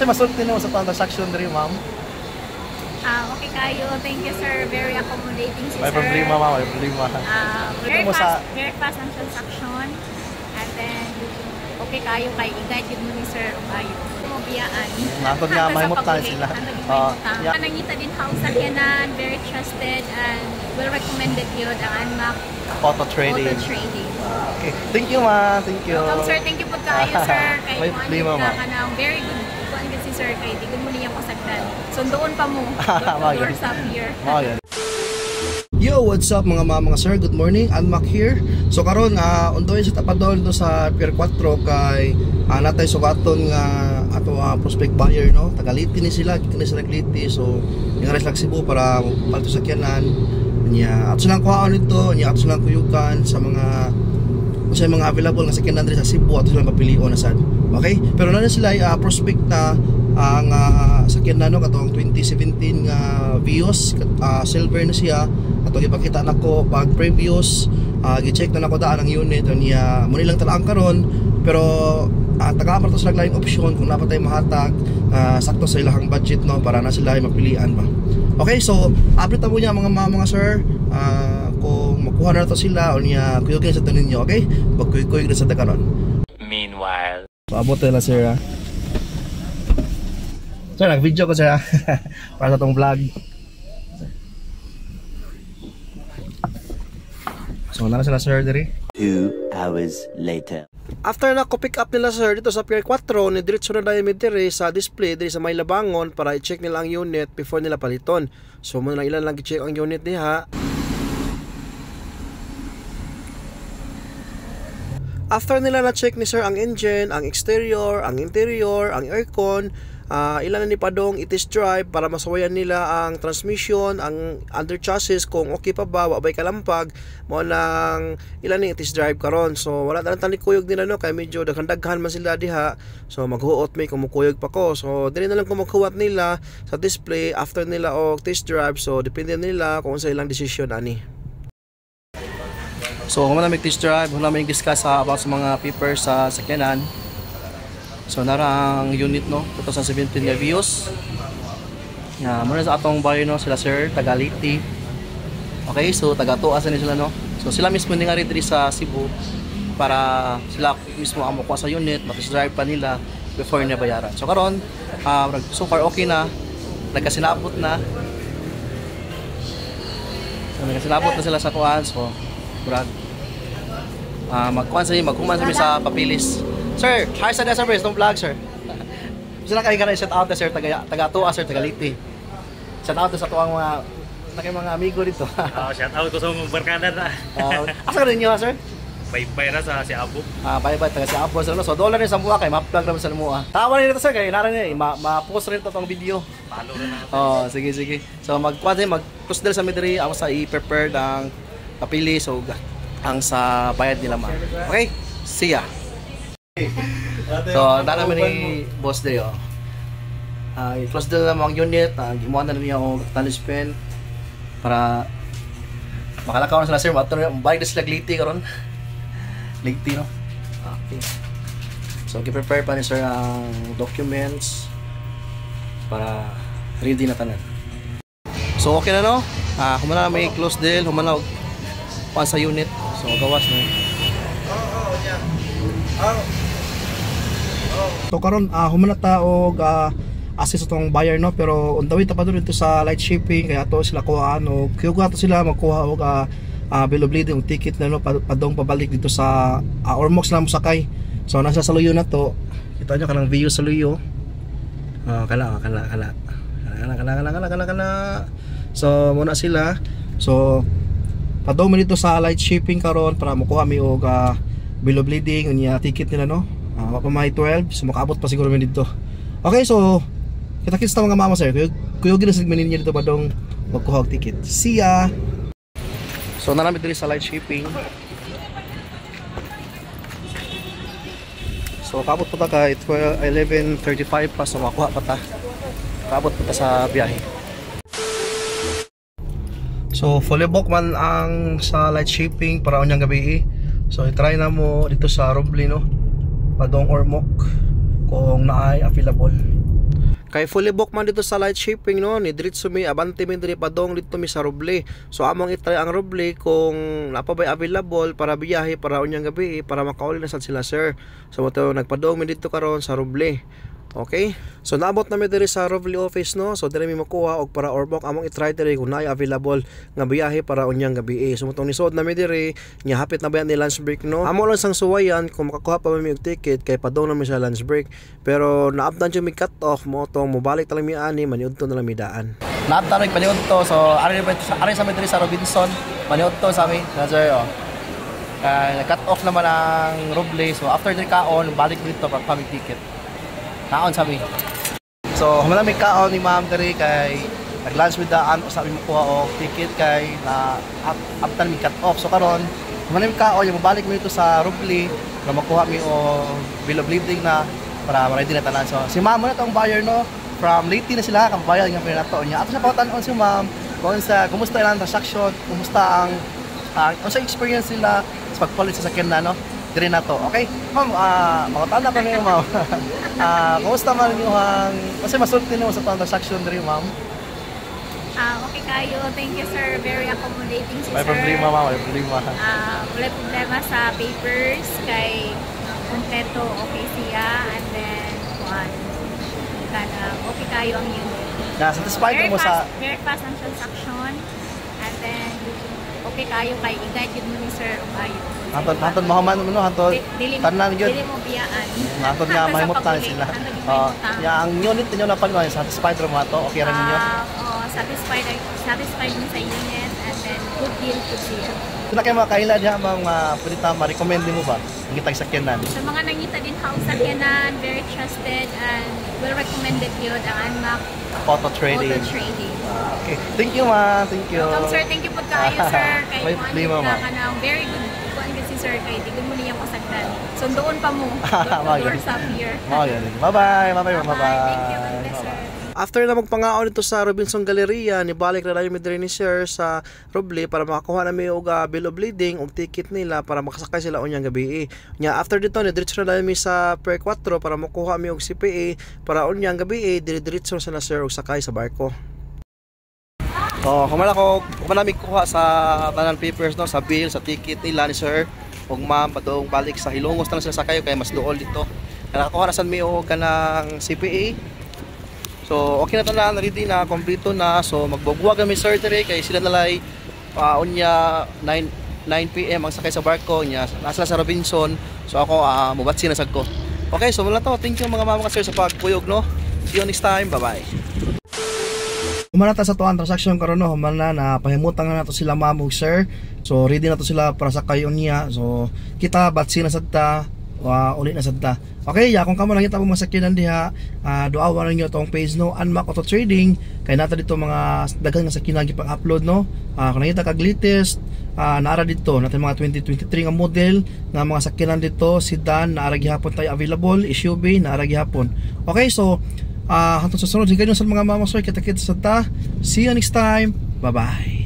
Kasi masulti mo sa transaction diri, ma'am. Okay kayo. Thank you, sir. Very accommodating si sir. May problema, ma'am. May problema. Very fast ang transaction. And then, okay kayo kay i-guide yun mo ni sir kayo. Mobiyaan. Natod nga, mahimutan sila. Nangita din house sa Kenan. Very trusted and well recommended yun ang Anmac Auto Trading. Okay. Thank you, ma'am. Thank you. Welcome, sir. Thank you po kayo, sir. May problema, ma'am. Very good. Kuan si sir kay di mo niya pasagdan. Sundoon pa mo. Doors up here. Yo, what's up mga sir? Good morning. Anmac here. So karon undoy sa tapadol do sa Pier 4 kay natay sugaton nga ato prospect buyer no. Tagaliti ni sila, kini sila Liti. So yung res lang Cebu para palto sa Kenan. Nya ato silang kuhaon nito, nya ato silang kuyukan sa mga available nga sakyanan diri sa Cebu ato silang mapilion na sad. Okay? Pero na sila prospect na ang sakyanan no katong 2017 nga Vios, silver na siya. Ato gipakita nako pag previous gi-check na nako daan ang unit niya mo nilang talaan karon pero taga-amar to sila laing option kung napatay mahatag sakto sa ilang budget no para na sila mapilian ba. Okay, so update na po niya mga sir kung makuha na to sila o niya kuyogin sa tanin niyo, okay? Pagkuyog na sa karon. Meanwhile, so abot na sir Sir, nag-video ko sir para sa tong vlog. So na sila sir diri. 2 hours later. After na ko pick up nila sir dito sa Pier 4, ni diretso na dahil diri sa display diri sa may labangon para i-check nila ang unit before nila paliton. So muna lang ilan lang i-check ang unit diha. After nila na-check ni sir ang engine, ang exterior, ang interior, ang aircon, ilan na ni Padong i-test drive para masawayan nila ang transmission, ang under chassis kung okay pa ba, wabay kalampag mo lang ilan ni i-test drive karon. So wala na talikuyog nila no kay medyo daghan man sila diha. So maghuot may kumukuyog pa ko. So dili na lang kumukuwat nila sa display after nila og test drive. So depende nila kung sa ilang decision ani. So kung may test drive, wala may discuss about sa mga papers sa sakyanan. So nara ang unit no 2017 nga Vios. Muna sa atong buyer no sila sir Tagaliti. Okay, so taga-tuas ni sila no. So sila mismo ni nga diri sa Cebu para sila mismo ang makuha sa unit, mag-test drive pa nila before nila bayaran. So karon so far okay na. Nagkasinabot na. So nagkasinabot na sila sa kuan. So brad magkuman sa papilis. Sir, hi sa sir, itong vlog sir. Gusto na kayo ka na shout out sir, taga-tuwa sir, taga-Liti. Shout out sa tuwang mga amigo dito. Shout out ko sa mga barkada na. Asa ka rin nyo sir? Bay-bay na sa si Abu. Bay-bay, taga si Abu. So dollar rin sa mua kay ma-plug naman sa mua. Tawa rin ito sir, kaya naran niya, ma-post rin ito itong video. Follow rin na. Sige. So mag-post din sa midri, ako sa i-prepare ng papili, so ang sa bayad nila ma. Okay, see ya. So, dala naman ni boss Deo. I-close na lang ang unit. Gimuha na niya ang tunnel pen para makalakaw na sila sir. Balik na sila Liti karon. Liti no? Okay. So, i-prepare pa ni sir ang documents para ready na tanan. So, okay na no? Humana na may close deal. Humana pa sa unit. So, gawas na. So karon humana ta og assist atong buyer no pero on the way ta pa dito sa light shipping kaya to sila kuha og kuyog ato sila magkuha og bill of lading og ticket na no padong pabalik dito sa Ormoc na mo sakay. So nasa Saluyo na to. Kita nyo kanang view sa Saluyo. Kana. So muna sila. So padong man dito sa light shipping karon para makuha mi og bill of lading unya ticket nila no. Mapamay 12, so makaabot pa siguro dito. Okay, so kita-kits ta mga mama sir. Kuyogin na sigmanin niya dito padong magkuha og ticket. See ya. So naramit diri sa light shipping. So kaabot pa ta kay 11:35 pa so makuha pa ta. Kaabot pa ta sa biyahe. So fully booked man ang sa light shipping para unyang gabi. So i-try na mo dito sa Roble no. Padong Ormoc kung naay available. Kay fully book man dito sa light shipping no, ni diretso mi abante mi diri padong dito mi sa Roble. So among itry ang Roble kung napabay available para biyahe para unyang gabi para makauli na sad sila sir. So moto nagpadong mi dito karon sa Roble. Okay? So naabot na mi diri sa Roble office no. So diri mi makuha og para orbok among itry diri kung naay available nga biyahe para unyang gabi. So motong nisod na mi diri nya hapit na ba ni lunch break no. Amo lang sang suwayan kung makakuha pa mi og ticket kay padong na mi sa lunch break. Pero naabtan jud mi cut off mo tong mobalik ta lang mi ani maniudto na lang mi daan. Naabtan rig maniudto so ari sa mi diri sa Robinson maniudto sa mi na sir oh. Nag-cut off naman ang Roble. So after diri kaon balik dito pag pami ticket. Kaon sabi. So, humana may kaon ni Ma'am diri kay nag-lunch with daan sabi mo kuha og ticket kay na after mi cut off. So karon, humana may kaon yung balik mo ito sa Roble na makuha mi og bill of lading na para ready na tanan. So, si Ma'am mo na tong buyer no from Leyte na sila kang bayad nga pinato niya. Ato sa pawtan-on si Ma'am kung sa kumusta ilang transaction, kumusta ang sa experience nila sa pagpalit sa sakyan na no. Diri na to. Okay? Ma'am, makutana pa niyo, ma'am. Kumusta man niyo ang kasi masulti niyo sa transaction diri, ma'am? Okay kayo. Thank you, sir. Very accommodating si May sir. problema, ma'am. May problema. Wala problema sa papers kay kompleto okay siya and then okay kayo ang unit. Satisfied mo sa very fast ang transaction and then okay kayo kay i-guide yun mo ni sir o kayo. Hantod mahuman mo no, hantod tanan gyud. Dili mo biyaan. Hantod nga mahimuptan sila. Ya ang unit niyo na pagno satisfied ra mo ato, okay ra ninyo? Satisfied mo sa unit and then good deal to siya. Kung na kayo makaila diha ma'am, pwede ta ma-recommend mo ba ang itang sakyanan? Sa mga nangita din house sakyanan, very trusted and well recommended yun ang Anmac Auto Trading. Okay. Thank you, ma'am. Thank you. Welcome, sir. Thank you po kayo, sir. Kay May problema, ma'am. Very good kuan si sir kay di mo niya pasagdan. So doon pa mo. Doors up here. Bye-bye. Thank you. God bless, sir. After na magpangaon dito sa Robinson Galleria, nibalik na mi diri ni sir sa Roble para makakuha na mi og bill of lading og ticket nila para makasakay sila unyang gabi. Nya after dito ni diretso na mi sa Pier 4 para makuha mi og CPA para unyang gabi diretso sa na sir og sakay sa barko. Kumala mi kuha sa tanan papers no, sa bill, sa ticket nila ni sir og ma'am padong balik sa Hilongos na sila sakay kay mas duol dito. Nakakuha na sad mi og kanang CPA. So okay na tanan, ready na, kompleto na. So magbugwag kami surgery kay sila nalay unya 9 PM ang sakay sa barko niya. Nasa sa Robinson. So ako mubatsi na sad ko. Okay, so wala to. Thank you mga mama sir sa pagpuyog no. See you next time. Bye-bye. Humanata sa tuan transaction karon no, humana na pahimutan na nato sila ma'am ug sir. So ready na to sila para sakay unya. So kita batsi na sad ta. Ulit na sad ta. Okay, kung kamo nakita mo masakyanan diha, duawan ninyo tong page no, Anmac Auto Trading. Kay nata dito mga daghan nga sakyanan gipang-upload no. Kung nakita kag latest, naara dito natin mga 2023 nga model nga mga sakyanan dito, sedan naara gihapon tayo available, SUV naara gihapon. Okay, so hangtod sa sunod higayon sa mga mama sir, kita-kits sa ta. See you next time. Bye-bye.